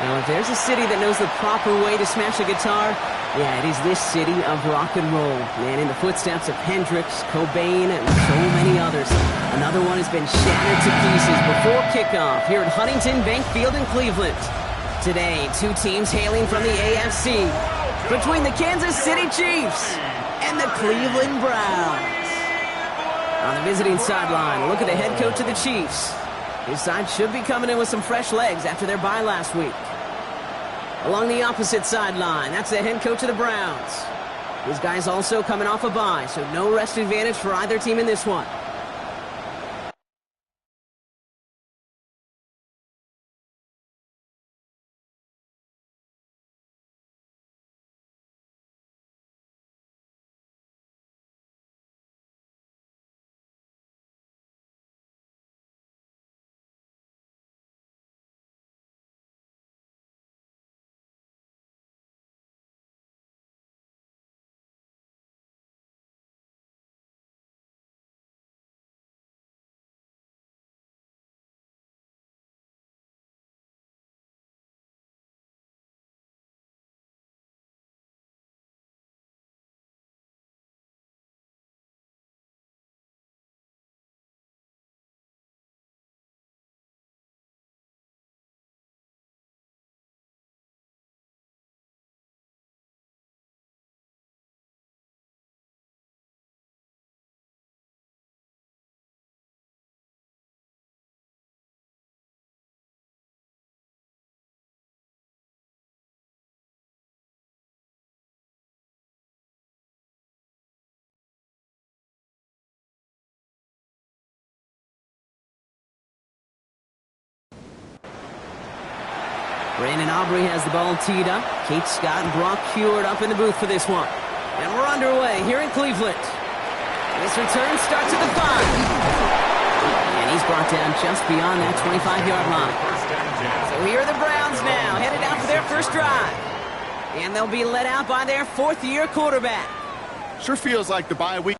Now, if there's a city that knows the proper way to smash a guitar, yeah, it is this city of rock and roll. Man, in the footsteps of Hendrix, Cobain, and so many others. Another one has been shattered to pieces before kickoff here at Huntington Bank Field in Cleveland. Today, two teams hailing from the AFC. Between the Kansas City Chiefs and the Cleveland Browns. On the visiting sideline, look at the head coach of the Chiefs. His side should be coming in with some fresh legs after their bye last week. Along the opposite sideline, that's the head coach of the Browns. His guy's also coming off a bye, so no rest advantage for either team in this one. Brandon Aubrey has the ball teed up. Kate Scott and Brock Heward up in the booth for this one. And we're underway here in Cleveland. This return starts at the 5. And he's brought down just beyond that 25-yard line. So here are the Browns now, headed out for their first drive. And they'll be led out by their fourth-year quarterback. Sure feels like the bye week.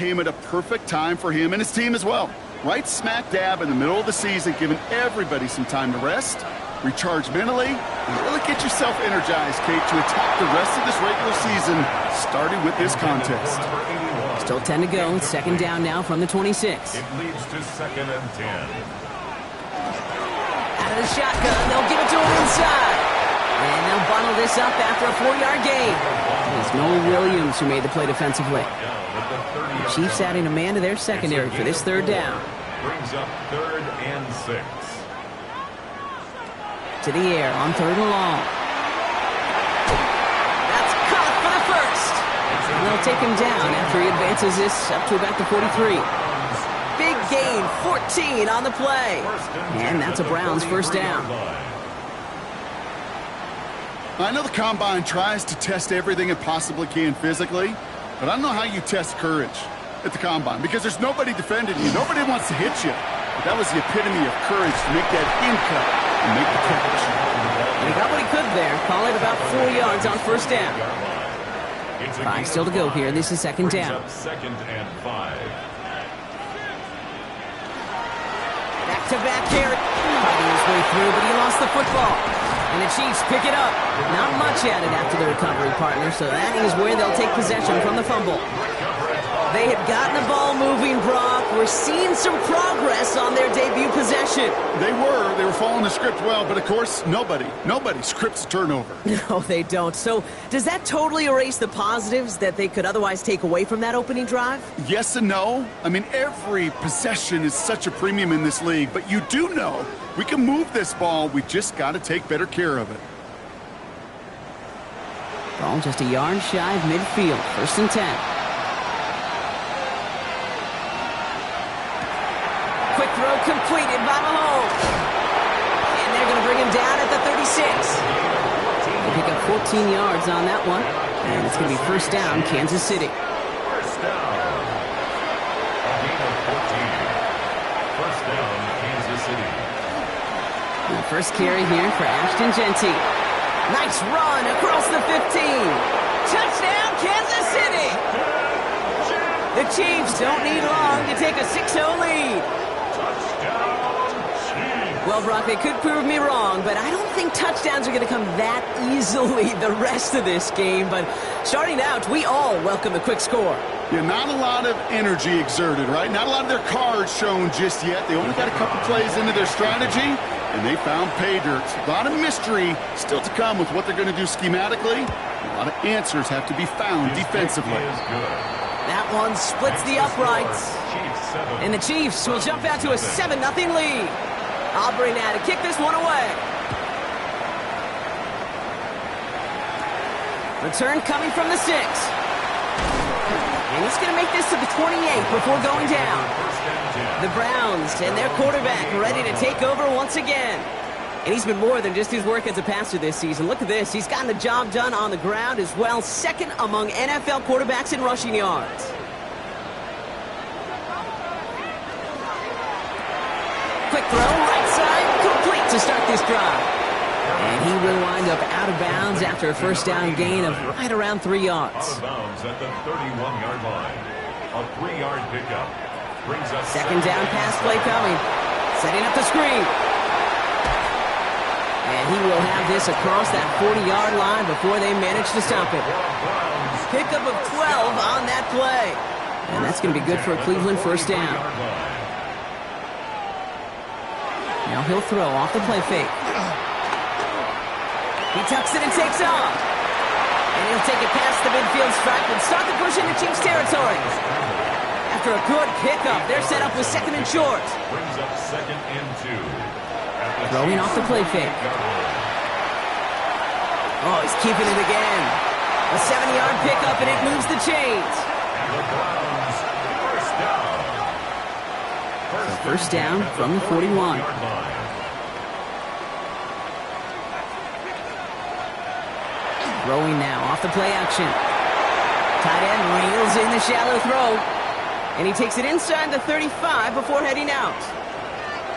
came at a perfect time for him and his team as well. Right smack dab in the middle of the season, giving everybody some time to rest, recharge mentally, and really get yourself energized, Kate, to attack the rest of this regular season, starting with this contest. Still 10 to go. Second down now from the 26. It leads to 2nd and 10. Out of the shotgun, they'll give it to him inside. And they'll bundle this up after a 4-yard gain. It's Noel Williams who made the play defensively. The Chiefs adding a man to their secondary for this third down. Brings up 3rd and 6. To the air on 3rd and long. That's caught for the first. And they'll take him down after he advances this up to about the 43. Big gain, 14 on the play. And that's a Browns first down. I know the Combine tries to test everything it possibly can physically, but I don't know how you test courage at the Combine because there's nobody defending you. Nobody wants to hit you. But that was the epitome of courage to make that in cut and make the catch. And he got what he could there. Call it about 4 yards on first down. 5 still to go here. This is second down. 2nd and 5. Back-to-back carry. Fighting his way through, but he lost the football. And the Chiefs pick it up. Not much added after the recovery, partner, so that is where they'll take possession from the fumble. They had gotten the ball moving, Brock. We're seeing some progress on their debut possession. They were following the script well, but of course, nobody scripts a turnover. No, they don't. So does that totally erase the positives that they could otherwise take away from that opening drive? Yes and no. I mean, every possession is such a premium in this league, but you do know we can move this ball. We just got to take better care of it. Ball just a yard shy of midfield. 1st and 10. Quick throw completed by Mahomes. And they're going to bring him down at the 36. They pick up 14 yards on that one. And it's going to be first down, Kansas City. First down. A gain of 14. First down, Kansas City. And the first carry here for Ashton Jeanty. Nice run across the 15. Touchdown, Kansas City. The Chiefs don't need long to take a 6-0 lead. Well, Brock, they could prove me wrong, but I don't think touchdowns are going to come that easily the rest of this game. But starting out, we all welcome the quick score. Yeah, not a lot of energy exerted, right? Not a lot of their cards shown just yet. They only got a couple plays into their strategy, and they found pay dirt. A lot of mystery still to come with what they're going to do schematically. A lot of answers have to be found defensively. That one splits the uprights. And the Chiefs will jump out to a 7-0 lead. Aubrey now to kick this one away. Return coming from the 6. And he's going to make this to the 28 before going down. The Browns and their quarterback ready to take over once again. And he's been more than just his work as a passer this season. Look at this. He's gotten the job done on the ground as well. 2nd among NFL quarterbacks in rushing yards. Quick throw, right side, complete to start this drive. And he will wind up out of bounds after a first down gain of right around 3 yards. Out of bounds at the 31-yard line. A 3-yard pickup. Brings us second down pass play coming. Setting up the screen. And he will have this across that 40-yard line before they manage to stop it. Pickup of 12 on that play. And that's going to be good for a Cleveland first down. Now he'll throw off the play fake. He tucks it and takes off. And he'll take it past the midfield stripe and start the push into Chiefs territory. After a good pickup, they're set up with 2nd and short. Brings up 2nd and 2. Throwing off the play fake. Oh, he's keeping it again. A 70-yard pickup, and it moves the chains. And the Browns, first down. First down from the 41. Throwing now off the play action. Tight end reels in the shallow throw. And he takes it inside the 35 before heading out.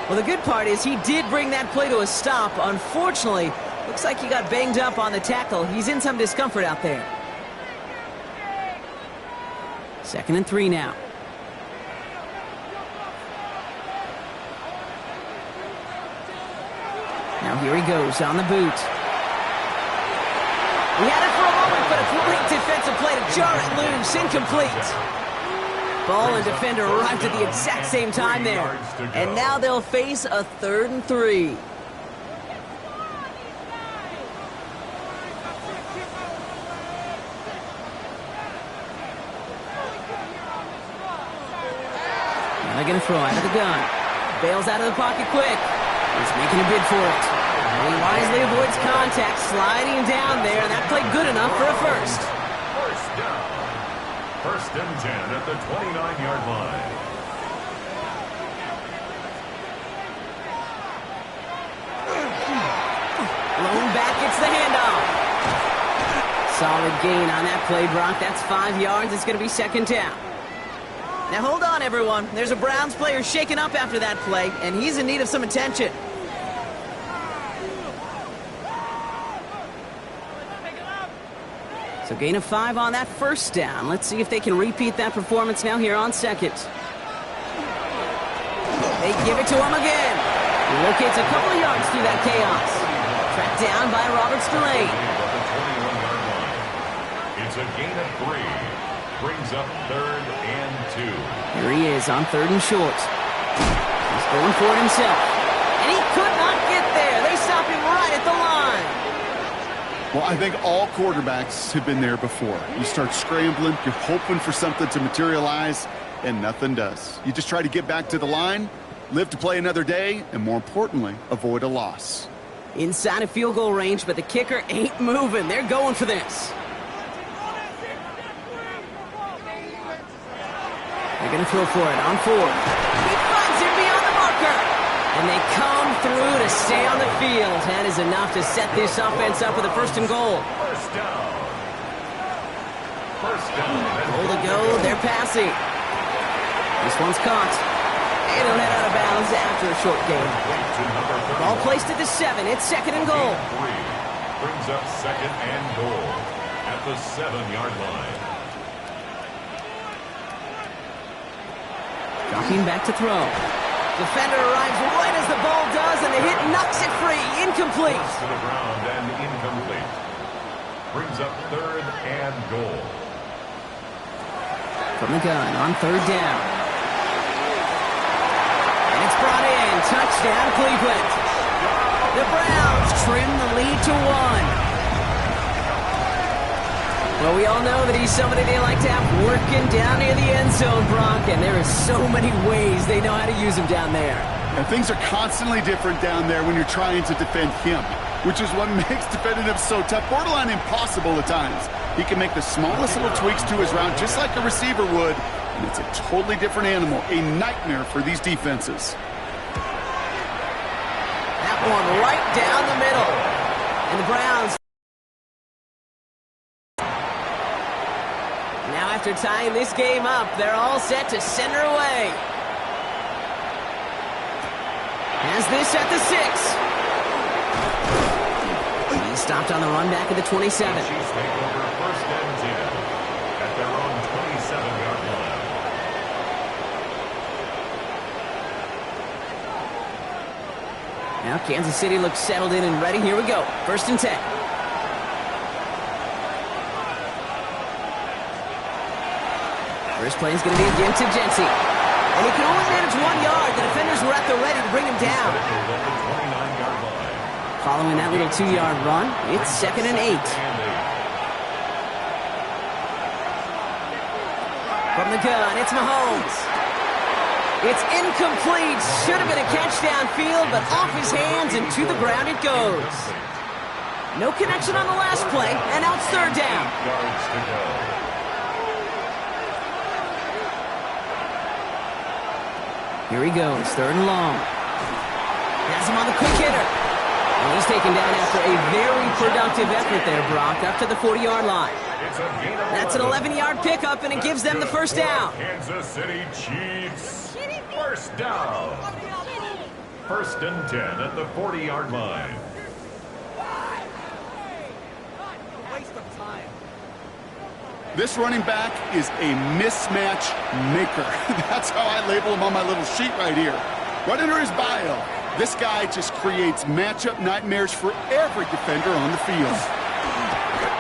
Well, the good part is he did bring that play to a stop. Unfortunately, looks like he got banged up on the tackle. He's in some discomfort out there. 2nd and 3 now. Now here he goes on the boot. He had it for a moment, but a great defensive play to jar it loose. Incomplete. Ball and defender arrived at the exact same time there. And now they'll face a 3rd and 3. Now they're going to throw out of the gun. Bails out of the pocket quick. He's making a bid for it. He wisely avoids contact, sliding down there, and that played good enough for a first. First down. 1st and 10 at the 29-yard line. Blown back, it's the handoff. Solid gain on that play, Brock. That's 5 yards. It's going to be 2nd down. Now hold on, everyone. There's a Browns player shaken up after that play, and he's in need of some attention. So gain of 5 on that 1st down. Let's see if they can repeat that performance now here on 2nd. They give it to him again. He locates a couple of yards through that chaos. Tracked down by Robert Spillane. It's a gain of 3. Brings up 3rd and 2. Here he is on 3rd and short. He's going for it himself. And he could not get there. They stop him right at the line. Well, I think all quarterbacks have been there before. You start scrambling, you're hoping for something to materialize, and nothing does. You just try to get back to the line, live to play another day, and more importantly, avoid a loss. Inside of field goal range, but the kicker ain't moving. They're going for this. They're going to throw for it on 4. He finds it beyond the marker. And they come through to stay on the field. That is enough to set this offense up with a 1st and goal. First down. First down. Goal to go. They're passing. This one's caught. They don't head out of bounds after a short game. Ball placed at the 7. It's 2nd and goal. 3 brings up 2nd and goal at the 7-yard line. Dropping back to throw. Defender arrives right as the ball does, and the hit knocks it free. Incomplete. To the ground and incomplete. Brings up 3rd and goal. From the gun on 3rd down. And it's brought in. Touchdown, Cleveland. The Browns trim the lead to 1. Well, we all know that he's somebody they like to have working down near the end zone, Brock, and there are so many ways they know how to use him down there. And things are constantly different down there when you're trying to defend him, which is what makes defending him so tough, borderline impossible at times. He can make the smallest little tweaks to his route just like a receiver would, and it's a totally different animal, a nightmare for these defenses. That one right down the middle. And the Browns, now after tying this game up, they're all set to send her away. Has this at the 6. He's stopped on the run back at the 27. Chiefs take over 1st and 10 at their own 27-yard line. Now Kansas City looks settled in and ready. Here we go. 1st and 10. First play is going to be again to Jency. And he can only manage 1 yard. The defenders were at the ready to bring him down. Following that little 2-yard run, it's 2nd and 8. From the gun, it's Mahomes. It's incomplete. Should have been a catch downfield, but off his hands and to the ground it goes. No connection on the last play, and now it's 3rd down. Here he goes, 3rd and long. Has him on the quick hitter. And he's taken down after a very productive effort there, Brock, up to the 40-yard line. That's an 11-yard pickup, and it gives them the 1st down. Kansas City Chiefs, 1st down. 1st and 10 at the 40-yard line. This running back is a mismatch maker. That's how I label him on my little sheet right here. Right under his bio. This guy just creates matchup nightmares for every defender on the field.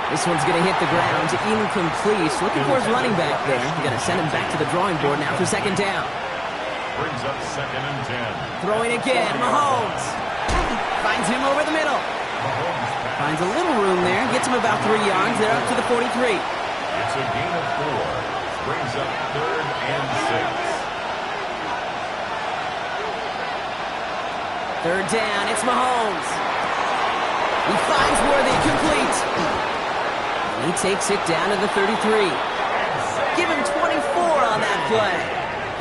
This one's going to hit the ground, incomplete. Looking for his running back there. Going to send him back to the drawing board now for second down. Brings up 2nd and 10. Throwing again, Mahomes. Finds him over the middle. Finds a little room there, gets him about 3 yards. They're up to the 43. It's a gain of 4. Brings up 3rd and 6. Third down, it's Mahomes. He finds Worthy, complete. And he takes it down to the 33. Give him 24 on that play.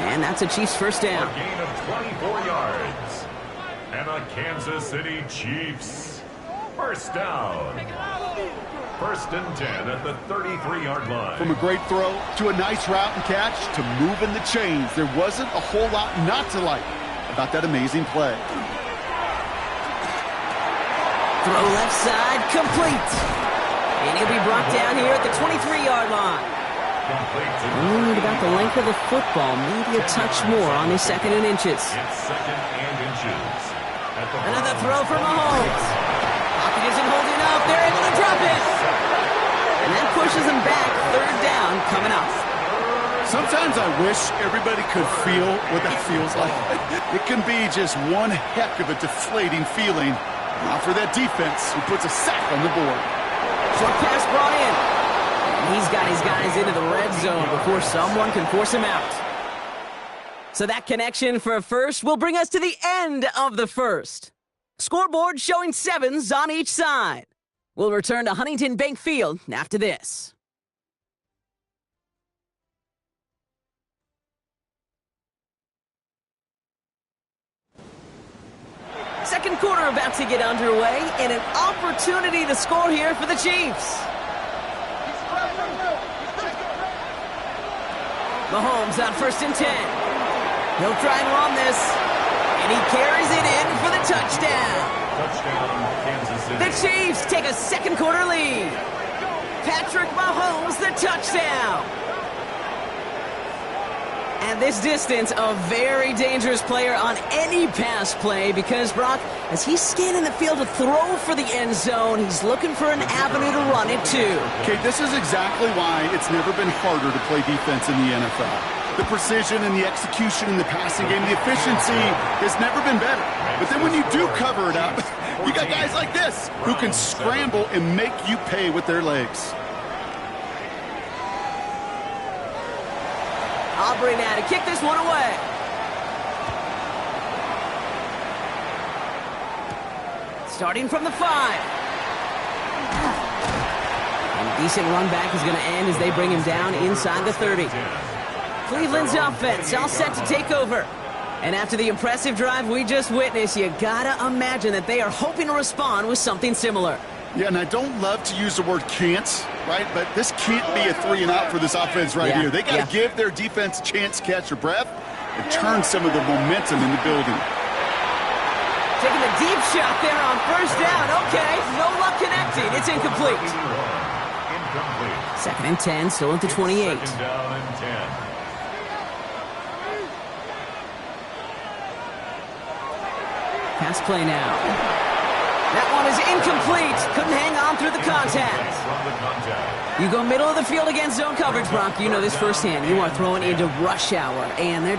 And that's a Chiefs first down. A gain of 24 yards. And a Kansas City Chiefs first down. 1st and 10 at the 33-yard line. From a great throw to a nice route and catch to moving the chains, there wasn't a whole lot not to like about that amazing play. Throw left side, complete. And he'll be brought down here at the 23-yard line. Only about the length of the football, maybe a touch more on his 2nd and inches. It's 2nd and inches. Another throw for Mahomes. Pocket isn't holding up. They're able to drop it. And that pushes him back. 3rd down coming up. Sometimes I wish everybody could feel what that feels like. It can be just one heck of a deflating feeling. Not for that defense who puts a sack on the board. Short pass brought in. And he's got his guys into the red zone before someone can force him out. So that connection for a first will bring us to the end of the first. Scoreboard showing 7s on each side. We'll return to Huntington Bank Field after this. Second quarter about to get underway, and an opportunity to score here for the Chiefs. Mahomes on 1st and 10. He'll try and run this, and he carries it in for the touchdown. Touchdown, Kansas City. The Chiefs take a second quarter lead. Patrick Mahomes, the touchdown. At this distance, a very dangerous player on any pass play because, Brock, as he's scanning the field to throw for the end zone, he's looking for an avenue to run it too. Okay, this is exactly why it's never been harder to play defense in the NFL. The precision and the execution in the passing game, the efficiency has never been better. But then when you do cover it up, you got guys like this who can scramble and make you pay with their legs. Aubrey now to kick this one away. Starting from the 5. And a decent run back is going to end as they bring him down inside the 30. Cleveland's offense all set to take over. And after the impressive drive we just witnessed, you gotta imagine that they are hoping to respond with something similar. Yeah, and I don't love to use the word can't, right? But this can't be a 3-and-out for this offense right here. They got to give their defense a chance to catch their breath and turn some of the momentum in the building. Taking a deep shot there on 1st down. Okay, no luck connecting. It's incomplete. Incomplete. 2nd and 10, still at the 28. 2nd down and 10. Pass play now. That one is incomplete. Couldn't hang on through the contact. You go middle of the field against zone coverage, Brock. You know this firsthand. You are throwing into rush hour, and there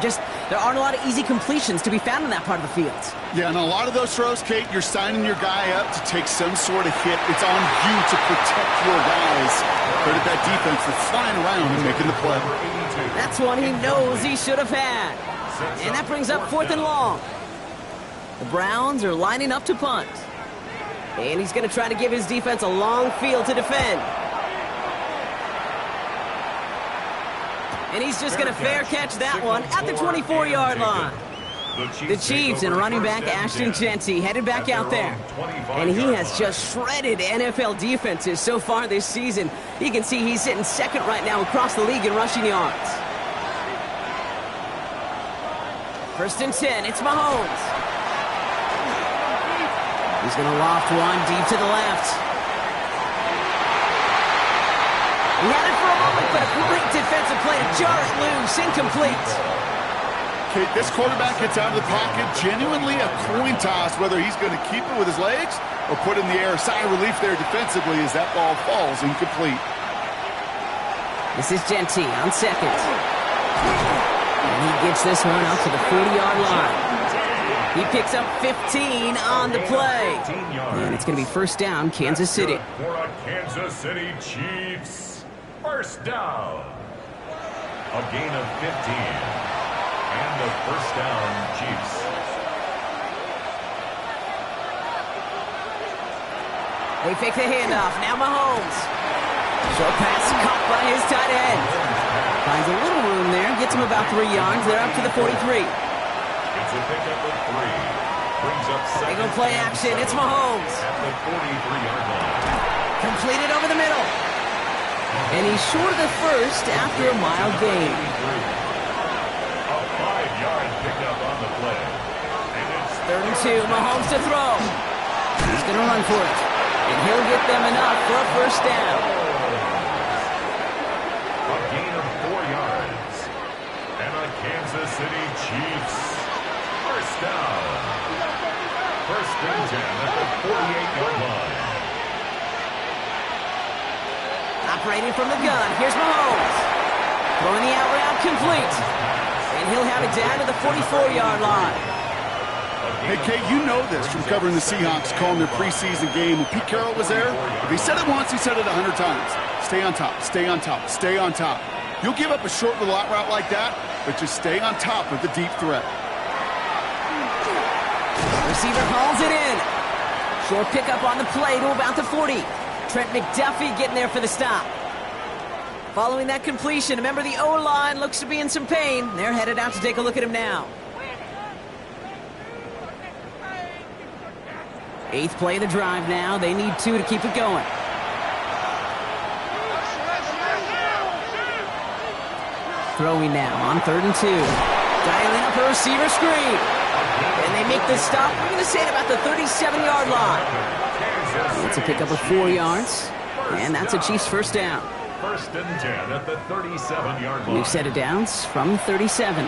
aren't a lot of easy completions to be found in that part of the field. Yeah, and a lot of those throws, Kate, you're signing your guy up to take some sort of hit. It's on you to protect your guys. But at that defense, they're flying around and making the play. That's one he knows he should have had. And that brings up 4th and long. The Browns are lining up to punt. And he's going to try to give his defense a long field to defend. And he's just going to fair catch that one at the 24-yard line. The Chiefs and running back Ashton Jeanty headed back out there. And he has just shredded NFL defenses so far this season. You can see he's sitting 2nd right now across the league in rushing yards. 1st and 10, it's Mahomes. He's going to loft one deep to the left. He had it for a moment, but a great defensive play to jar it loose. Incomplete. Kate, this quarterback gets out of the pocket, genuinely a coin toss whether he's going to keep it with his legs or put in the air. Sigh of relief there defensively as that ball falls incomplete. This is Jeanty on second. And he gets this one out to the 40-yard line. He picks up 15 on the play. And it's going to be first down, Kansas City. For a Kansas City Chiefs. First down. A gain of 15. And a first down, Chiefs. They fake the handoff. Now Mahomes. Short pass caught by his tight end. Finds a little room there. Gets him about 3 yards. They're up to the 43. It's a pickup of 3. Brings up second. They go play action. It's Mahomes. At the 43-yard line. Completed over the middle. And he's short of the first after a mild gain. A 5-yard pickup on the play. And it's 3rd and 2. Mahomes to throw. He's going to run for it. And he'll get them enough for a first down. a gain of 4 yards. And a Kansas City Chiefs first down. First and 10 at the 48-yard line. Operating from the gun. Here's Mahomes. Throwing the out route complete. And he'll have it down to the 44-yard line. Hey, Kate, you know this from covering the Seahawks, calling their preseason game. When Pete Carroll was there, if he said it once, he said it 100 times. Stay on top, stay on top, stay on top. You'll give up a short little out route like that, but just stay on top of the deep threat. Receiver hauls it in. Short pickup on the play to about the 40. Trent McDuffie getting there for the stop. Following that completion, remember the O-line looks to be in some pain. They're headed out to take a look at him now. 8th play of the drive now. They need 2 to keep it going. Throwing now on 3rd and 2. Dialing up a receiver screen. And they make the stop. We're going to say it about the 37-yard line. It's a pickup of 4 yards. And that's a Chiefs first down. First and 10 at the 37-yard line. New set of downs from 37.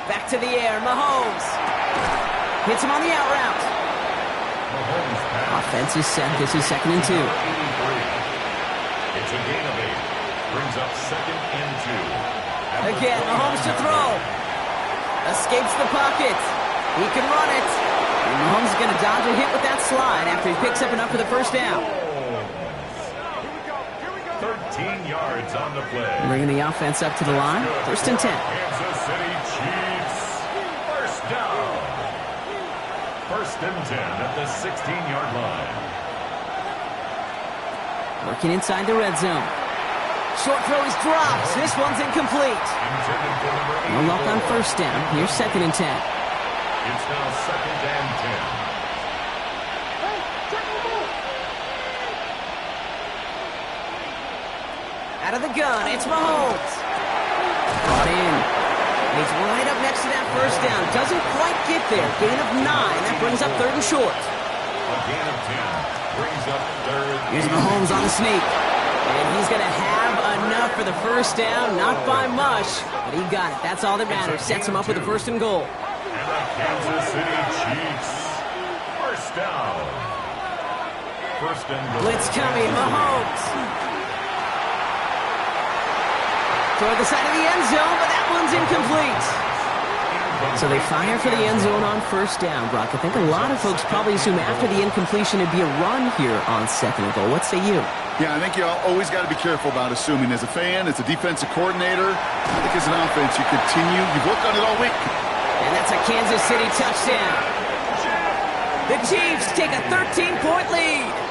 Back to the air, Mahomes. Hits him on the out route. Offense is set. This is 2nd and 2. It's a gain of 8. Brings up 2nd and 2. Again, Mahomes to throw. Escapes the pocket. He can run it. And Mahomes is going to dodge a hit with that slide after he picks up enough for the first down. 13 yards on the play. Bringing the offense up to the line. 1st and 10. Kansas City Chiefs. First down. First and 10 at the 16-yard line. Working inside the red zone. Short throw is dropped. This one's incomplete. No luck on first down. Here's 2nd and 10. It's now 2nd and 10. Out of the gun, it's Mahomes. Brought in. He's right up next to that first down. Doesn't quite get there. Gain of 9. That brings up 3rd and short. A gain of 10. Brings up 3rd. Here's Mahomes on the sneak. And he's going to have enough for the first down. Not by much, but he got it. That's all that matters. Sets him up with a 1st and goal. And the Kansas City Chiefs. First down. First and goal. Blitz coming. Mahomes. Toward the side of the end zone, but that one's incomplete. So they fire for the end zone on first down, Brock. I think a lot of folks probably assume after the incompletion it'd be a run here on 2nd and goal. What say you? Yeah, I think you always got to be careful about assuming. As a fan, as a defensive coordinator, I think as an offense, you continue. You've worked on it all week. And that's a Kansas City touchdown. The Chiefs take a 13-point lead.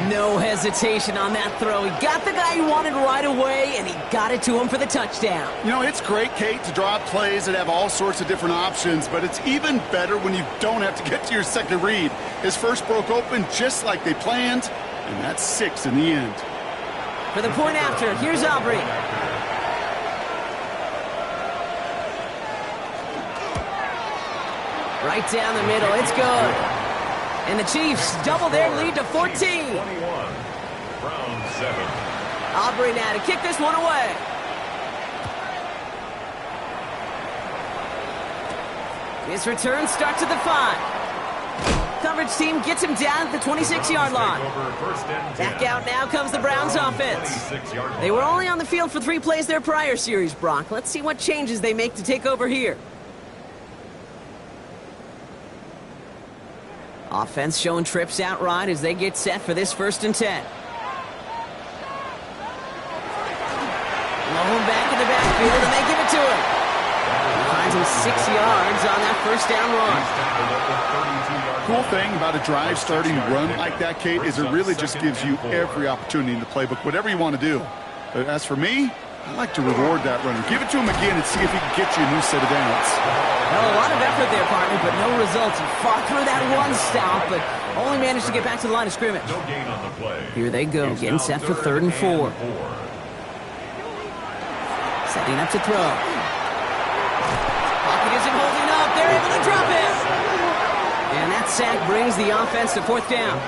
No hesitation on that throw. He got the guy he wanted right away, and he got it to him for the touchdown. You know, it's great, Kate, to draw up plays that have all sorts of different options, but it's even better when you don't have to get to your second read. His first broke open just like they planned, and that's 6 in the end. For the point after, here's Aubrey. Right down the middle. It's good. And the Chiefs double their lead to 14. 21. Round 7. Aubrey now to kick this one away. His return starts at the 5. Coverage team gets him down at the 26-yard line. Back out now comes the Browns offense. They were only on the field for 3 plays their prior series, Brock. Let's see what changes they make to take over here. Offense showing trips out right as they get set for this 1st and 10. Low back in the backfield, and they give it to him. He finds him 6 yards on that 1st down run. Cool thing about a drive starting run like that, Kate, is it really just gives you every opportunity in the playbook, whatever you want to do. But as for me, I like to reward that runner. Give it to him again and see if he can get you a new set of downs. Well, a lot of effort there, partner, but no results. He fought through that one stop, but only managed to get back to the line of scrimmage. No gain on the play. Here they go, getting set for 3rd and 4. Setting up to throw. Pocket isn't holding up. They're able to drop it. And that sack brings the offense to 4th down.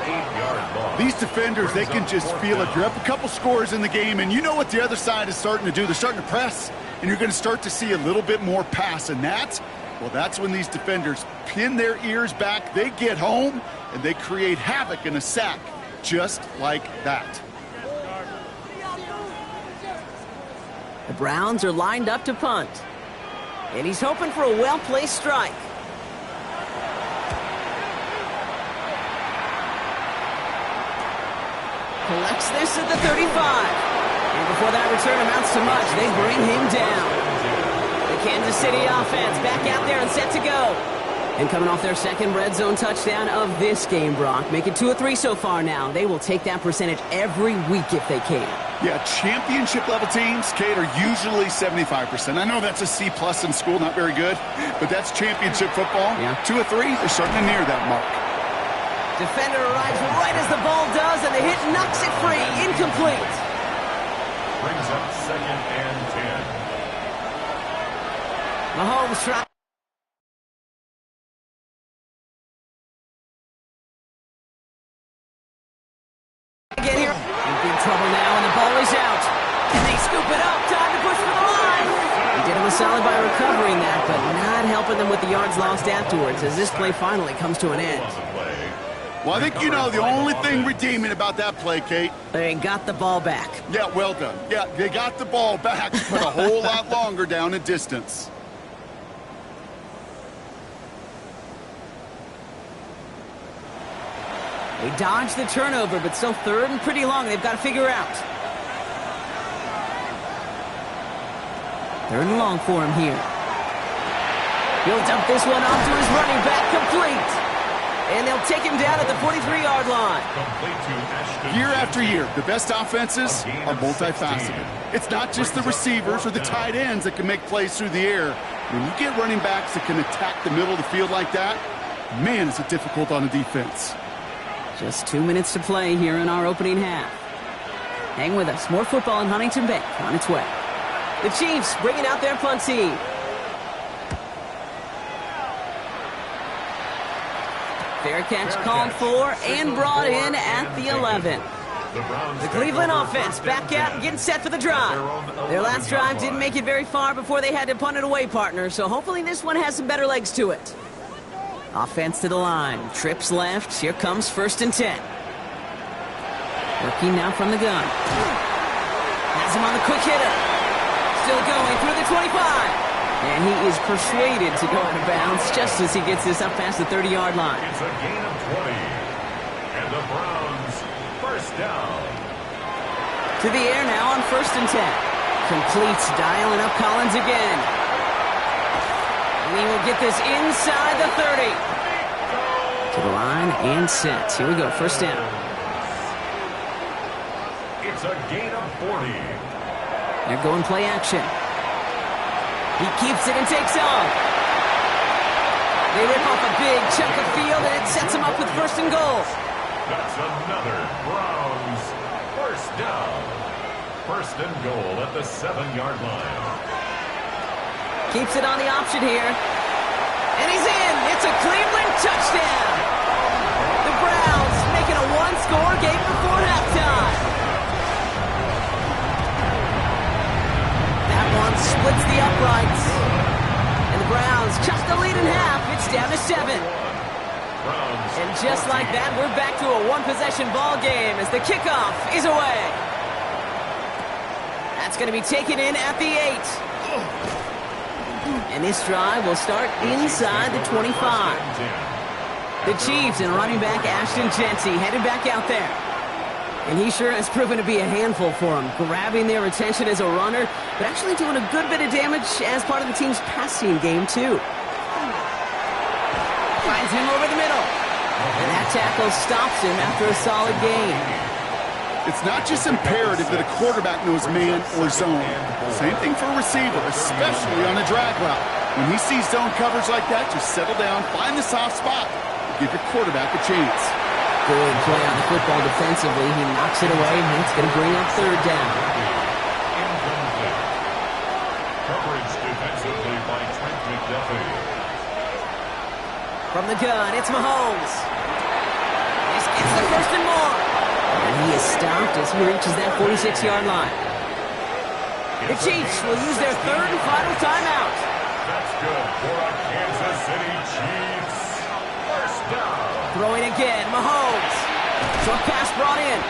These defenders, they can just feel it. You're up a couple scores in the game, and you know what the other side is starting to do. They're starting to press, and you're going to start to see a little bit more pass. And that's when these defenders pin their ears back. They get home, and they create havoc in a sack just like that. The Browns are lined up to punt. And he's hoping for a well-placed strike. Collects this at the 35. And before that return amounts to much, they bring him down. The Kansas City offense back out there and set to go. And coming off their 2nd red zone touchdown of this game, Brock. Making 2 of 3 so far now. They will take that percentage every week if they can. Yeah, championship-level teams, Kate, are usually 75%. I know that's a C+ in school, not very good, but that's championship football. Yeah. 2 of 3, they're starting to near that mark. Defender arrives right as the ball does, and the hit knocks it free. Incomplete. Brings up 2nd and 10. Mahomes tries. Get here. In big trouble now, and the ball is out. And they scoop it up. Time to push for the line. He did him a solid by recovering that, but not helping them with the yards lost afterwards as this play finally comes to an end. Well, I think you know the only thing redeeming about that play, Kate. They got the ball back. Yeah, well done. Yeah, they got the ball back, but a whole lot longer down in distance. They dodged the turnover, but still 3rd and pretty long. They've got to figure out. 3rd and long for him here. He'll dump this one off to his running back, complete. And they'll take him down at the 43-yard line. Year after year, the best offenses are multifaceted. It's not just the receivers or the tight ends that can make plays through the air. When you get running backs that can attack the middle of the field like that, man, is it difficult on a defense. Just 2 minutes to play here in our opening half. Hang with us. More football in Huntington Bank on its way. The Chiefs bringing out their punt team. Fair catch called for and brought in at the 11. The Cleveland offense back out and getting set for the drive. Their last drive didn't make it very far before they had to punt it away, partner, so hopefully this one has some better legs to it. Offense to the line. Trips left. Here comes 1st and 10. Working now from the gun. Has him on the quick hitter. Still going through the 25. And he is persuaded to go out of bounds just as he gets this up past the 30-yard line. It's a gain of 20. And the Browns, 1st down. To the air now on 1st and 10. Completes, dialing up Collins again. And he will get this inside the 30. To the line and set. Here we go, 1st down. It's a gain of 40. They're going play action. He keeps it and takes off. They rip off a big chunk of field, and it sets him up with 1st and goal. That's another Browns 1st down. 1st and goal at the 7-yard line. Keeps it on the option here. And he's in. It's a Cleveland touchdown. The Browns making a one-score game before halftime. That one splits the uprights. And the Browns cut the lead in half. It's down to 7. And just like that, we're back to a one-possession ball game as the kickoff is away. That's going to be taken in at the 8. And this drive will start inside the 25. The Chiefs and running back Ashton Jeanty headed back out there. And he sure has proven to be a handful for them, grabbing their attention as a runner, but actually doing a good bit of damage as part of the team's passing game, too. Finds him over the middle. And that tackle stops him after a solid gain. It's not just imperative that a quarterback knows man or zone. Same thing for a receiver, especially on a drag route. When he sees zone coverage like that, just settle down, find the soft spot, and give your quarterback a chance. Good play on the football defensively. He knocks it away, and it's going to bring up 3rd down. Coverage defensively by Trent McDuffie. From the gun, it's Mahomes. This gets the 1st and more. And he is stopped as he reaches that 46-yard line. The Chiefs will use their 3rd and final timeout. That's good for a Kansas City Chiefs. First down. Throwing again, Mahomes. Short pass brought in.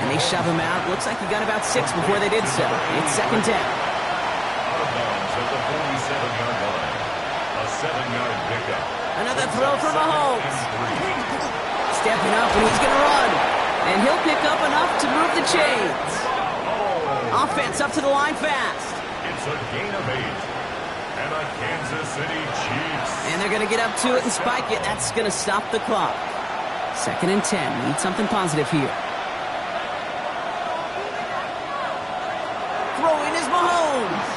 And they shove him out. Looks like he got about 6 before they did so. It's 2nd down. Out of bounds at the 47-yard line. A 7-yard pickup. Another throw for Mahomes. Stepping up, and he's going to run. And he'll pick up enough to move the chains. Offense up to the line fast. It's a gain of 8. And a Kansas City Chiefs. And they're going to get up to it and spike it. That's going to stop the clock. 2nd and 10. Need something positive here. Throwing is Mahomes.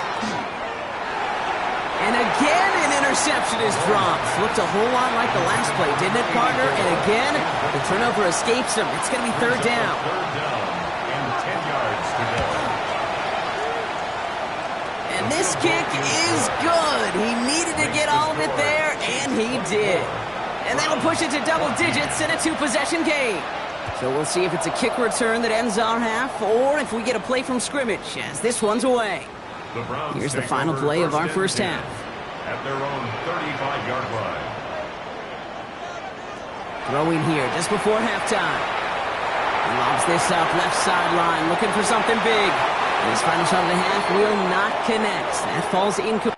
And again, an interception is dropped. Looked a whole lot like the last play, didn't it, partner? And again, the turnover escapes him. It's going to be 3rd down. 3rd down and 10 yards to go. And this kick is good. He needed to get all of it there, and he did. And that'll push it to double digits in a 2-possession game. So we'll see if it's a kick return that ends our half, or if we get a play from scrimmage, as this one's away. Here's the final play of our first half. At their own 35-yard line. Throwing here just before halftime. He lobs this up left sideline, looking for something big. And his final shot of the half will not connect. That falls incomplete.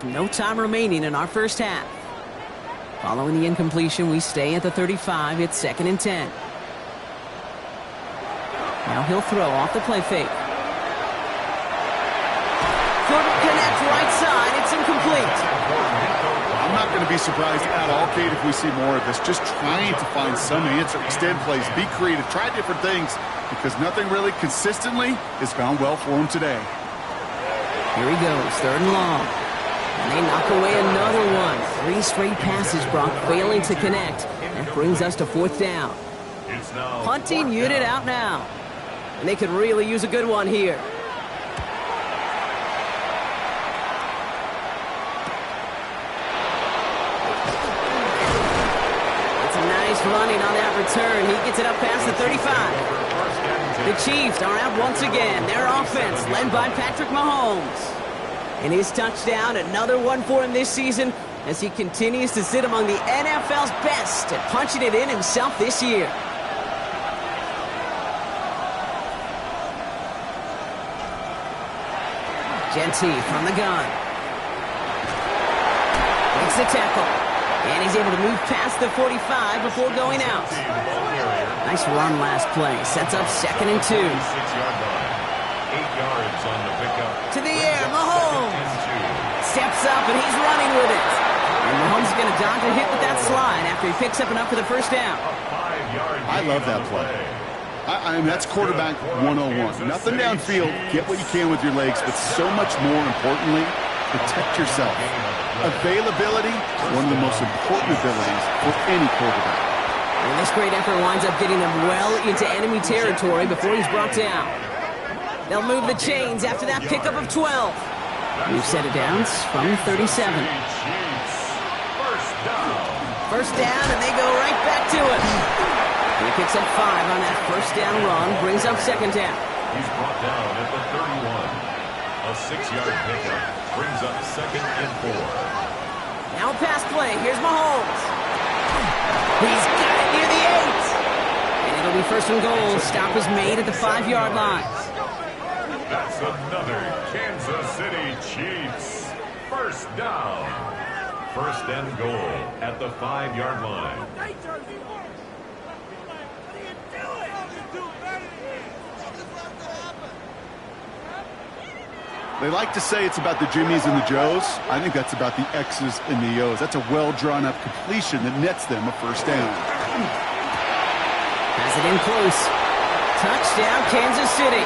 No time remaining in our first half. Following the incompletion, we stay at the 35. It's 2nd and 10. Now he'll throw off the play fake. Couldn't connect right side. It's incomplete. I'm not going to be surprised at all, Kate, if we see more of this. Just trying to find some answer, extend plays, be creative, try different things, because nothing really consistently has gone well for him today. Here he goes, 3rd and long. And they knock away another one. 3 straight passes, Brock, failing to connect. That brings us to 4th down. Punting unit out now. And they could really use a good one here. It's a nice running on that return. He gets it up past the 35. The Chiefs are out once again. Their offense led by Patrick Mahomes. And his touchdown, another one for him this season, as he continues to sit among the NFL's best at punching it in himself this year. Jeanty from the gun. Makes the tackle. And he's able to move past the 45 before going out. Nice run last play. Sets up 2nd and 2. 6-yard line. 8 yards on the pickup. To the air, Mahomes. Steps up, and he's running with it. And Mahomes is going to dodge a hit with that slide after he picks up enough for the 1st down. I love that play. I mean, that's quarterback 101. Nothing downfield. Get what you can with your legs, but so much more importantly, protect yourself. Availability, one of the most important abilities for any quarterback. And this great effort winds up getting them well into enemy territory before he's brought down. They'll move the chains after that pickup of 12. We've set it down from 37. First down, and they go right back to it. He picks up 5 on that first down run, brings up second down. He's brought down at the 31. A 6-yard pickup brings up second and 4. Now a pass play. Here's Mahomes. He's got it near the 8. And it'll be first and goal. Stop is made at the 5-yard line. That's another Kansas City Chiefs. First down. First and goal at the 5-yard line. They like to say it's about the Jimmies and the Joes. I think that's about the X's and the O's. That's a well-drawn-up completion that nets them a first down. Has it in close. Touchdown, Kansas City.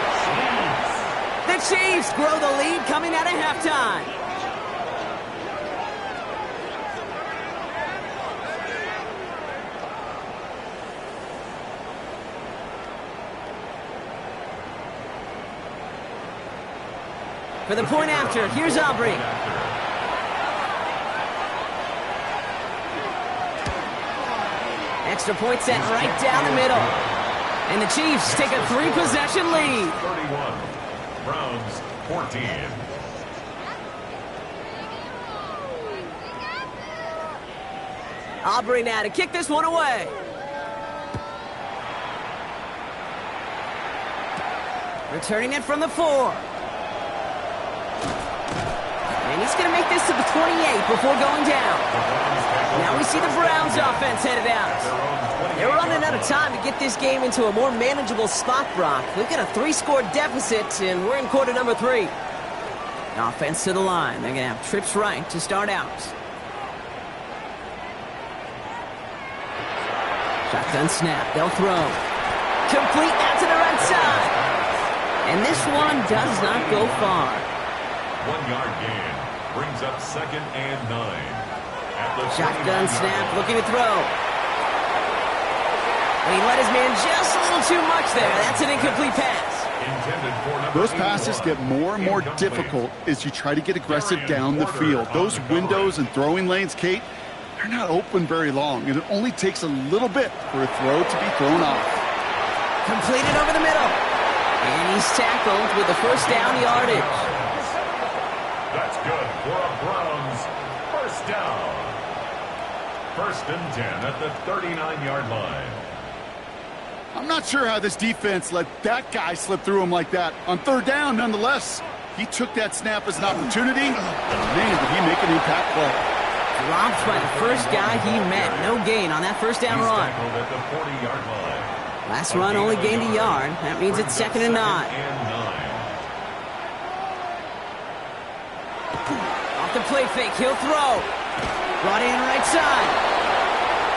The Chiefs grow the lead coming out of halftime. For the point after, here's Aubrey. Extra point set right down the middle. And the Chiefs take a 3-possession lead. 31. Browns 14. Aubrey now to kick this one away. Returning it from the 4. And he's going to make this to the 28 before going down. Now we see the Browns offense headed out. They're running out of time to get this game into a more manageable spot, Brock. We've got a 3-score deficit, and we're in quarter number 3. Offense to the line. They're going to have trips right to start out. Shotgun snap. They'll throw. Complete out to the right side. And this one does not go far. 1-yard gain brings up second and 9. At the Shotgun snap, looking to throw. He let his man just a little too much there. That's an incomplete pass. Those passes get more and more difficult as you try to get aggressive down the field. Those windows and throwing lanes, Kate, they're not open very long, and it only takes a little bit for a throw to be thrown off. Completed over the middle. And he's tackled with the first down yardage. That's good for a Browns first down. First and 10 at the 39-yard line. I'm not sure how this defense let that guy slip through him like that. On third down, nonetheless, he took that snap as an opportunity, and man, did he make an impact play. Dropped by the first guy he met. No gain on that first down run. At the 40-yard line. Last run only gained a yard. That means it's second and 9. Off the play fake, he'll throw. Brought in right side.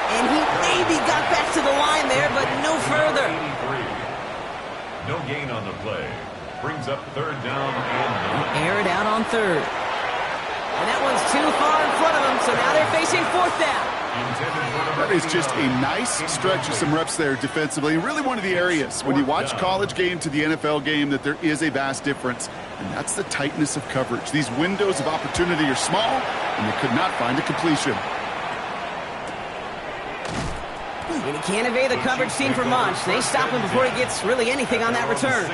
And he maybe got back to the line there, but no further. 83. No gain on the play. Brings up third down and 9. Air it out on third. And that one's too far in front of them, so now they're facing fourth down. That is just a nice stretch of some reps there defensively. Really one of the areas when you watch college game to the NFL game that there is a vast difference. And that's the tightness of coverage. These windows of opportunity are small, and they could not find a completion. And he can't evade the coverage team for much. They stop him before he gets really anything on that return.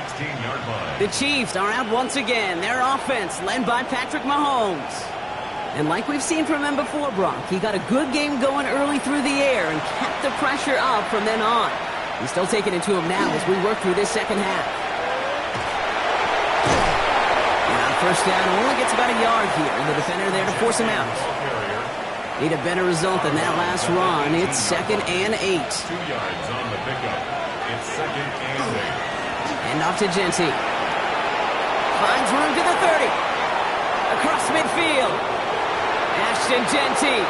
The Chiefs are out once again. Their offense led by Patrick Mahomes. And like we've seen from him before, Brock, he got a good game going early through the air and kept the pressure up from then on. He's still taking it to him now as we work through this second half. And on first down, only gets about a yard here, and the defender there to force him out. Need a better result than that last run. It's second and 8. 2 yards on the pickup. It's second and 8. And off to Genty. Finds room to the 30. Across midfield. Ashton Genty.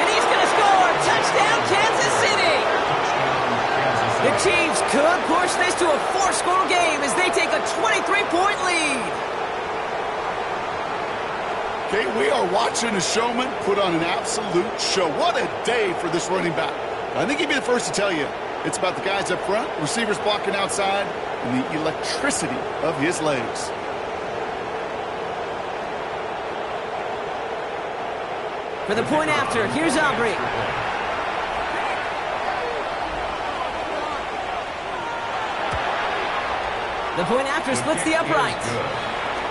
And he's going to score. Touchdown, Kansas City. The Chiefs could push this to a 4-score game as they take a 23-point lead. Okay, we are watching a showman put on an absolute show. What a day for this running back. I think he'd be the first to tell you it's about the guys up front, receivers blocking outside, and the electricity of his legs. For the point after, here's Aubrey. The point after splits the upright.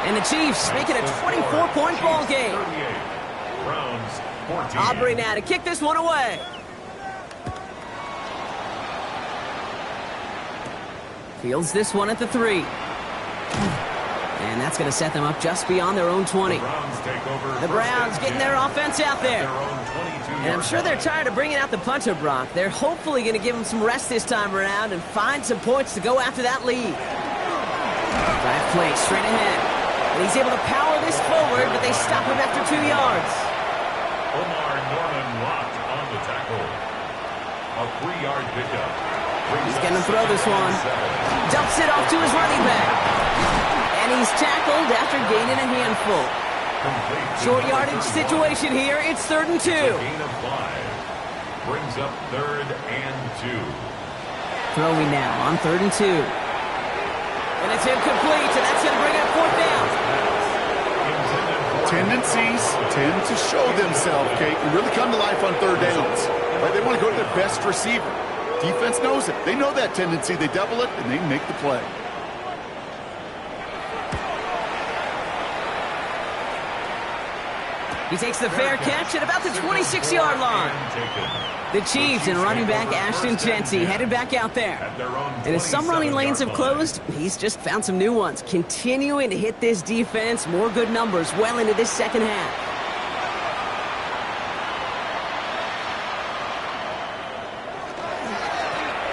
And the Chiefs make it a 24-point ball game. Aubrey now to kick this one away. Fields this one at the 3. And that's going to set them up just beyond their own 20. The Browns getting their offense out there. And I'm sure they're tired of bringing out the punter, Brock. They're hopefully going to give him some rest this time around and find some points to go after that lead. Drive play straight ahead. And he's able to power this forward, but they stop him after 2 yards. Omar Norman locked on the tackle. A 3-yard pickup. He's going to throw this one. Dumps it off to his running back. And he's tackled after gaining a handful. Short yardage situation here. It's 3rd and 2. Gain of 5. Brings up 3rd and 2. Throwing now on 3rd and 2. And it's incomplete, and that's going to bring up 4th down. Tendencies tend to show themselves, Kate, and really come to life on 3rd downs. Right? They want to go to their best receiver. Defense knows it. They know that tendency. They double it, and they make the play. He takes the fair catch at about the 26-yard line. The Chiefs and running back Ashton Jeanty headed back out there. And as some running lanes have closed, he's just found some new ones, continuing to hit this defense. More good numbers well into this second half.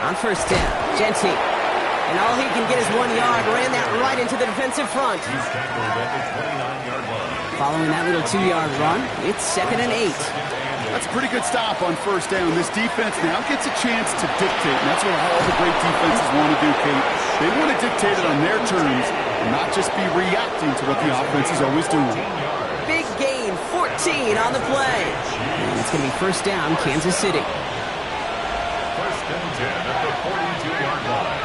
On 1st down, Jeanty. And all he can get is 1 yard. Ran that right into the defensive front. He's tackled at the 29-yard line. Following that little 2-yard run, it's 2nd and 8. That's a pretty good stop on 1st down. This defense now gets a chance to dictate, and that's what all the great defenses want to do, Kate. They want to dictate it on their terms and not just be reacting to what the offense is always doing. Big gain, 14 on the play. And it's going to be 1st down, Kansas City. 1st and 10 at the 42-yard line.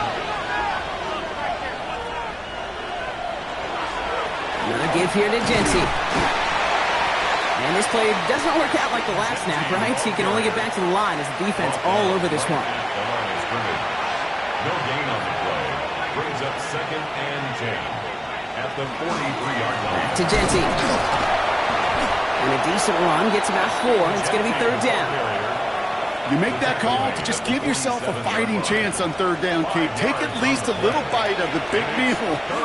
Another give here to Jeanty. And this play doesn't work out like the last snap, right? He can only get back to the line as the defense all over this one. The line is scrimmage. No gain on the play. Brings up 2nd and 10 at the 43-yard line. Back to Jeanty. And a decent run gets about 4. It's going to be 3rd down. You make that call to just give yourself a fighting chance on 3rd down, Kate. Take at least a little bite of the big meal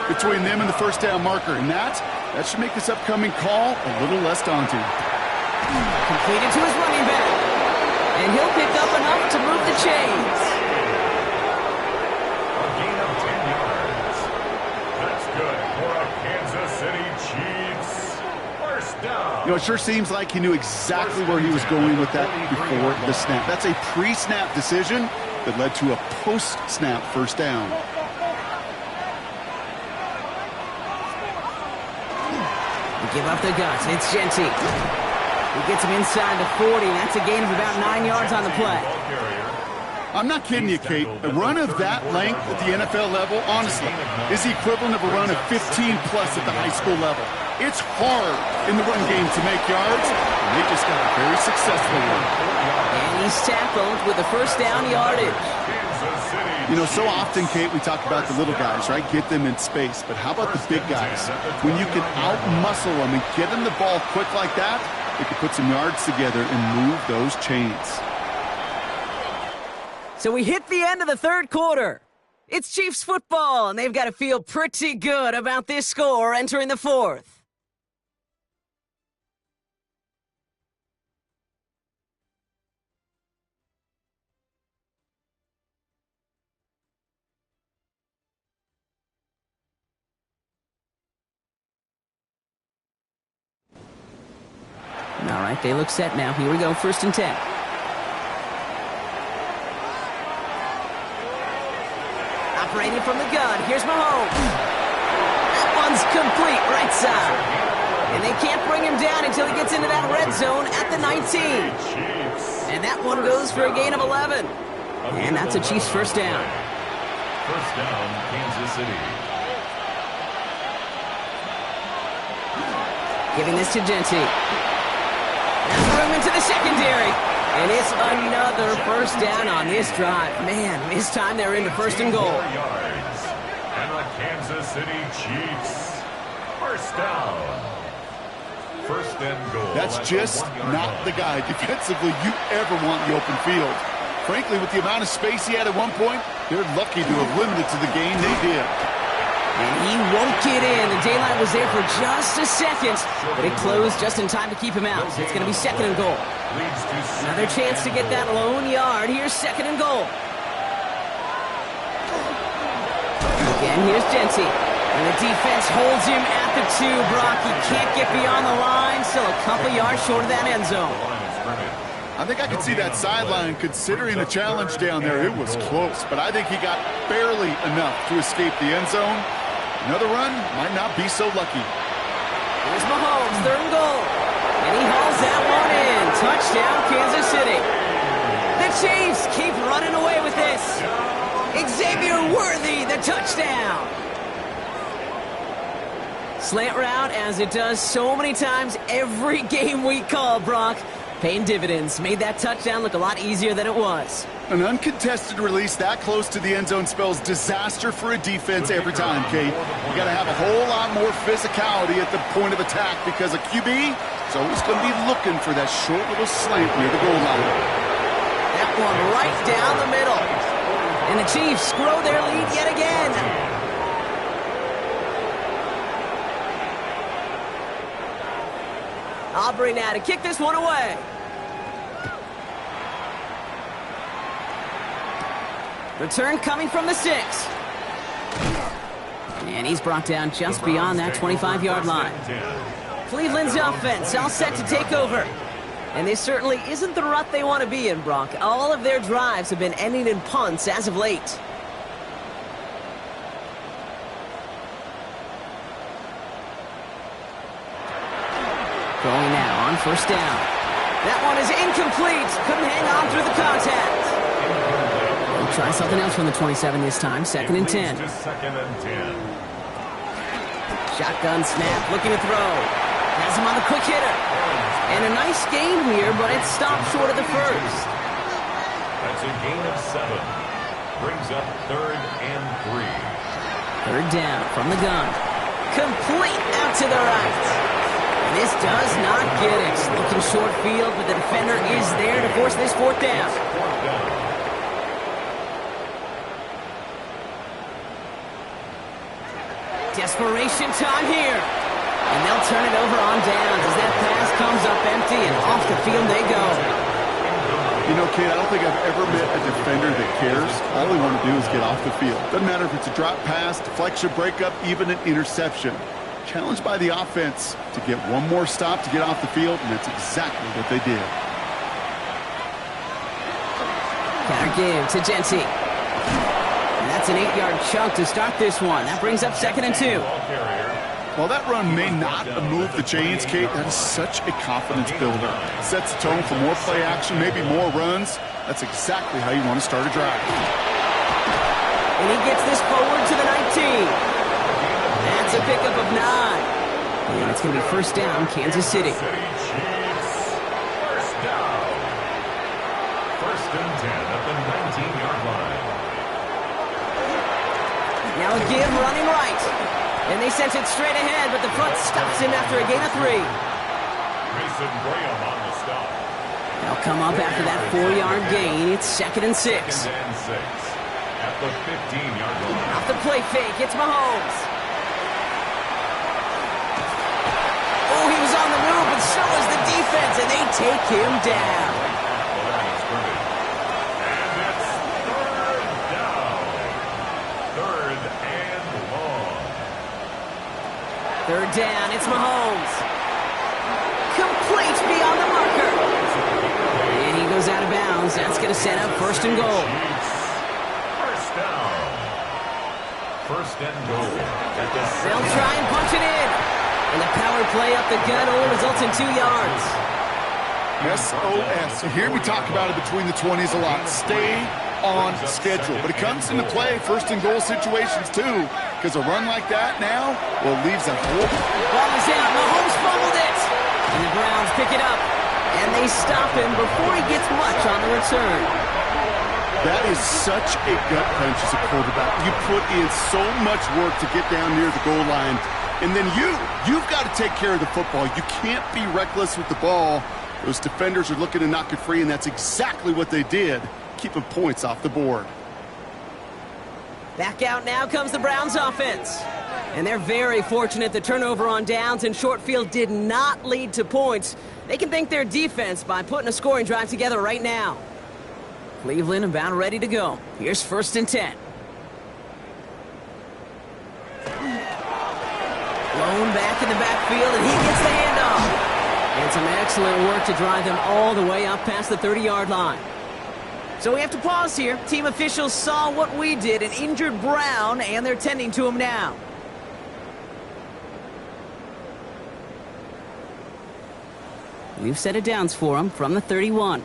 between them and the 1st down marker. And that should make this upcoming call a little less daunting. Completed to his running back. And he'll pick up enough to move the chains. A gain of 10 yards. That's good for a Kansas City Chiefs. 1st down. You know, it sure seems like he knew exactly where he was going with that before the snap. That's a pre-snap decision that led to a post-snap 1st down. Give up the guts. It's Jeanty. He gets him inside the 40. That's a gain of about 9 yards on the play. I'm not kidding you, Kate. A run of that length at the NFL level, honestly, is the equivalent of a run of 15-plus at the high school level. It's hard in the run game to make yards, and they just got a very successful one. And he's tackled with the 1st down yardage. You know, so often, Kate, we talk about the little guys, right? Get them in space. But how about the big guys? When you can out-muscle them and get them the ball quick like that, they can put some yards together and move those chains. So we hit the end of the 3rd quarter. It's Chiefs football, and they've got to feel pretty good about this score entering the 4th. All right, they look set now. Here we go, 1st and 10. Operating from the gun. Here's Mahomes. That one's complete, right side. And they can't bring him down until he gets into that red zone at the 19. And that one goes for a gain of 11. And that's a Chiefs first down. First down, Kansas City. Giving this to Genty. There's room into the secondary. And it's another first down on this drive. Man, this time they're into first and goal. 4 yards. And the Kansas City Chiefs. First down. First and goal. That's just not the guy defensively you ever want in the open field. Frankly, with the amount of space he had at one point, they're lucky to have limited to the gain they did. And he won't get in. The daylight was there for just a second, but it closed just in time to keep him out. So it's going to be second and goal. Another chance to get that lone yard. Here's second and goal. Again, here's Genty. And the defense holds him at the 2, Brock. He can't get beyond the line. Still a couple yards short of that end zone. I think I could see that sideline considering the challenge down there. It was close, but I think he got barely enough to escape the end zone. Another run might not be so lucky. Here's Mahomes, third and goal. And he hauls that one in. Touchdown, Kansas City. The Chiefs keep running away with this. Xavier Worthy, the touchdown. Slant route, as it does so many times every game we call, Brock. Paying dividends. Made that touchdown look a lot easier than it was. An uncontested release that close to the end zone spells disaster for a defense every time, Kate. You got to have a whole lot more physicality at the point of attack because a QB is always going to be looking for that short little slant near the goal line. That one right down the middle. And the Chiefs grow their lead yet again. Aubrey now to kick this one away. Return coming from the 6. And he's brought down just beyond that 25-yard line. Cleveland's offense all set to take over. And this certainly isn't the rut they want to be in, Brock. All of their drives have been ending in punts as of late. Going now on first down. That one is incomplete. Couldn't hang on through the contact. We'll try something else from the 27 this time. Second and 10. Second and 10. Shotgun snap, looking to throw. Has him on the quick hitter. And a nice gain here, but it stopped short of the first. That's a gain of 7. Brings up third and 3. Third down from the gun. Complete out to the right. And this does not get it. Looking short field, but the defender is there to force this fourth down. Desperation time here. And they'll turn it over on downs as that pass comes up empty and off the field they go. You know, Kate, I don't think I've ever met a defender that cares. All they want to do is get off the field. Doesn't matter if it's a drop pass, deflection, breakup, even an interception. Challenged by the offense to get one more stop to get off the field, and that's exactly what they did. Counter give to Genty. And that's an 8-yard chunk to start this one. That brings up second and 2. While that run may not have moved the chains, Kate, that is such a confidence builder. Sets the tone for more play action, maybe more runs. That's exactly how you want to start a drive. And he gets this forward to the 19. That's a pickup of 9. And it's going to be first down, Kansas City. First down. First and 10 at the 19-yard line. Now a give running right. And they sent it straight ahead, but the front stops him after a gain of 3. Mason Graham on the stop. They'll come up after that 4-yard gain. It's second and 6. Second and 6 at the 15-yard line. Off the play fake, it's Mahomes. Oh, he was on the move, but so was the defense, and they take him down. And it's third down. Third and long. Third down, it's Mahomes. Complete beyond the marker. And he goes out of bounds. That's going to set up first and goal. First down. First and goal. They'll try and punch it in. And the power play up the gut only results in 2 yards. SOS. You hear me talk about it between the 20s a lot. Stay on schedule. But it comes into play first and goal situations too. Because a run like that now, well, leaves a hole. Ball is out. Mahomes fumbled it. And the Browns pick it up. And they stop him before he gets much on the return. That is such a gut punch as a quarterback. You put in so much work to get down near the goal line. And then you've got to take care of the football. You can't be reckless with the ball. Those defenders are looking to knock it free, and that's exactly what they did, keeping points off the board. Back out now comes the Browns offense. And they're very fortunate the turnover on downs and short field did not lead to points. They can thank their defense by putting a scoring drive together right now. Cleveland about ready to go. Here's 1st and 10. Blown back in the backfield, and he gets the handoff. And some excellent work to drive them all the way up past the 30-yard line. So we have to pause here. Team officials saw what we did, an injured Brown, and they're tending to him now. We've set it downs for him from the 31.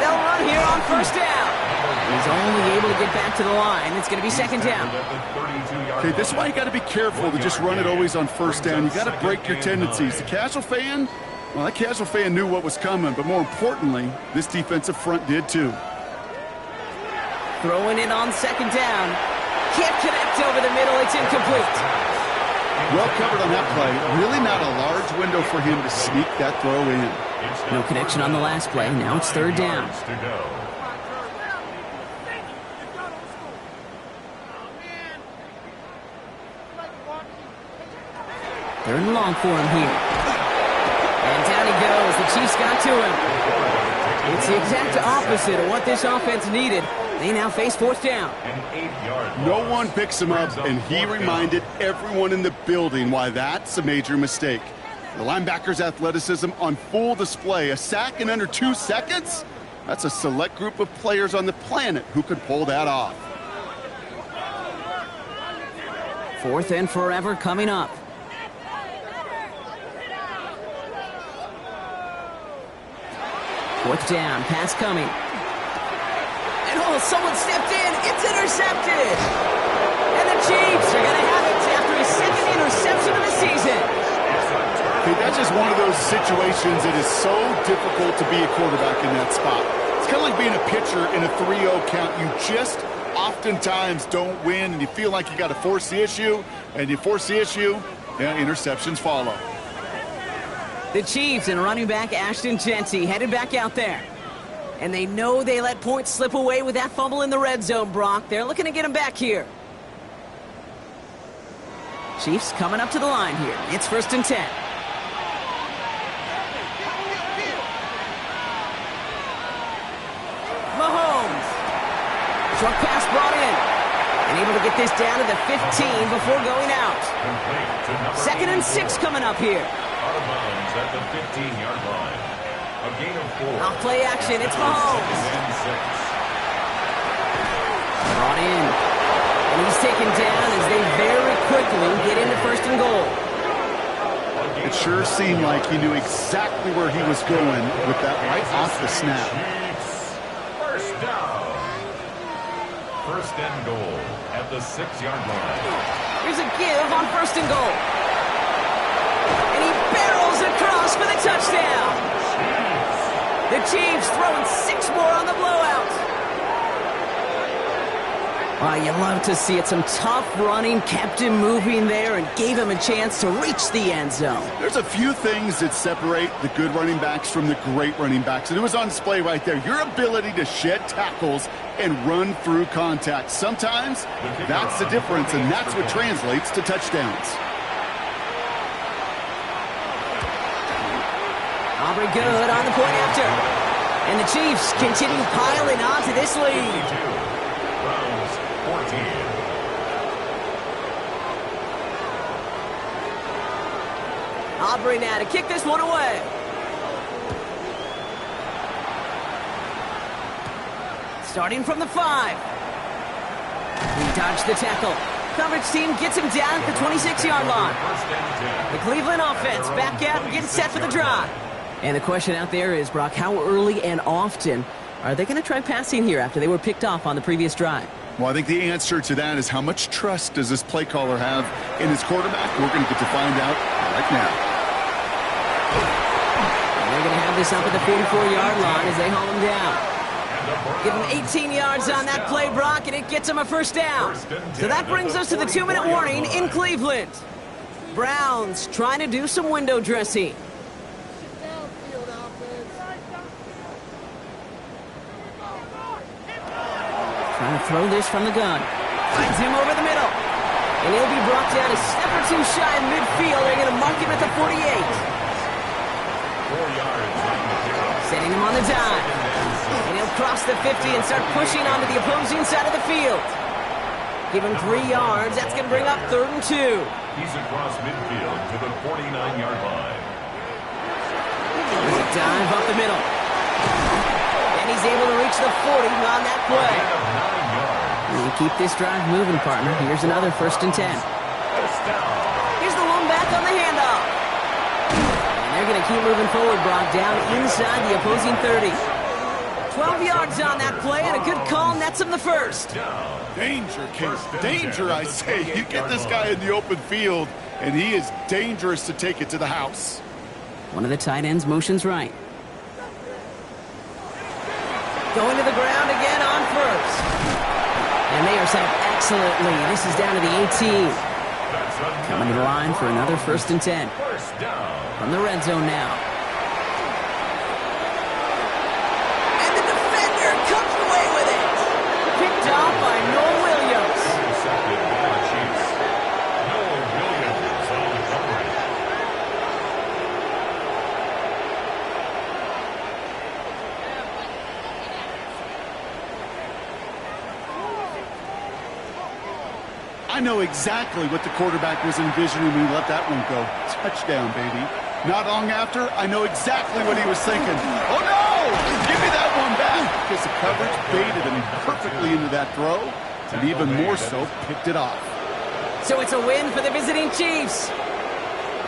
They'll run here on 1st down. He's only able to get back to the line. It's going to be 2nd down. Okay, this is why you got to be careful to just run it always on 1st down. You got to break your tendencies. The casual fan, well, that casual fan knew what was coming, but more importantly, this defensive front did too. Throwing it on 2nd down. Can't connect over the middle. It's incomplete. Well covered on that play. Really not a large window for him to sneak that throw in. No connection on the last play. Now it's 3rd down. 3rd and long for him here. And down he goes. The Chiefs got to him. It's the exact opposite of what this offense needed. They now face 4th down. No one picks him up, and he reminded everyone in the building why that's a major mistake. The linebacker's athleticism on full display. A sack in under 2 seconds? That's a select group of players on the planet who could pull that off. 4th and forever coming up. Fourth down, pass coming. And someone stepped in. It's intercepted. And the Chiefs are going to have it after his 2nd interception of the season. Okay, that's just one of those situations that is so difficult to be a quarterback in that spot. It's kind of like being a pitcher in a 3-0 count. You just oftentimes don't win, and you feel like you got to force the issue, and you force the issue, yeah, interceptions follow. The Chiefs and running back Ashton Jeanty headed back out there. And they know they let points slip away with that fumble in the red zone, Brock. They're looking to get him back here. Chiefs coming up to the line here. It's 1st and 10. Mahomes. Short pass brought in. And able to get this down to the 15 before going out. 2nd and 6 coming up here. Out of bounds at the 15-yard line. A gain of 4. Off play action, it's Mahomes. Brought in. And he's taken down as they very quickly get into 1st and goal. It sure seemed like he knew exactly where he was going with that right off the snap. 1st down. 1st and goal at the 6-yard line. Here's a give on 1st and goal. And he barrels across for the touchdown. The Chiefs throwing 6 more on the blowout. Wow, you love to see it. Some tough running, kept him moving there, and gave him a chance to reach the end zone. There's a few things that separate the good running backs from the great running backs, and it was on display right there. Your ability to shed tackles and run through contact. Sometimes that's the difference, and that's what translates to touchdowns. Aubrey good on the point after. And the Chiefs continue piling on to this lead. Browns 14. Aubrey now to kick this one away. Starting from the 5. Dodge the tackle. Coverage team gets him down at the 26-yard line. The Cleveland offense back out and getting set for the drive. And the question out there is, Brock, how early and often are they going to try passing here after they were picked off on the previous drive? Well, I think the answer to that is how much trust does this play caller have in his quarterback? We're going to get to find out right now. And they're going to have this up at the 44-yard line as they haul him down. Give him 18 yards on that play, Brock, and it gets him a first down. So that brings us to the 2-minute warning in Cleveland. Browns trying to do some window dressing. Trying to throw this from the gun. Finds him over the middle. And he'll be brought down a step or two shy in midfield. They're going to mark him at the 48. 4 yards. Setting him on the dive. And he'll cross the 50 and start pushing onto the opposing side of the field. Give him 3 yards. That's going to bring up 3rd and 2. He's across midfield to the 49-yard line. There's a dive up the middle. And he's able to reach the 40 on that play. And you keep this drive moving, partner. Here's another 1st and 10. Here's the one back on the handoff. And they're going to keep moving forward, Brock, down inside the opposing 30. 12 yards on that play, and a good call nets him the first. Danger, Kate. Danger, I say. You get this guy in the open field, and he is dangerous to take it to the house. One of the tight ends motions right. Going to the ground again on first. And they are set up excellently. This is down to the 18. Coming to the line for another 1st and 10. From the red zone now. And the defender comes away with it. Picked off by Noah Williams. Noah Williams on the coverage. I know exactly what the quarterback was envisioning when he let that one go. Touchdown, baby. Not long after, I know exactly what he was thinking. Oh, no! Give me that one back! Because the coverage baited him perfectly into that throw, and even more so, picked it off. So it's a win for the visiting Chiefs.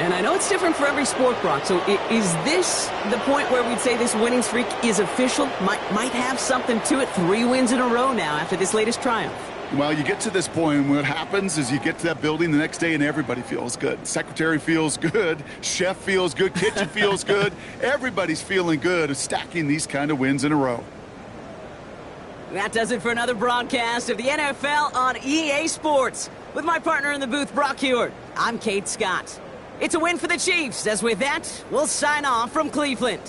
And I know it's different for every sport, Brock. So is this the point where we'd say this winning streak is official? Might have something to it. 3 wins in a row now after this latest triumph. Well, you get to this point, and what happens is you get to that building the next day, and everybody feels good. Secretary feels good. Chef feels good. Kitchen feels good. Everybody's feeling good of stacking these kind of wins in a row. That does it for another broadcast of the NFL on EA Sports. With my partner in the booth, Brock Huard, I'm Kate Scott. It's a win for the Chiefs, as with that, we'll sign off from Cleveland.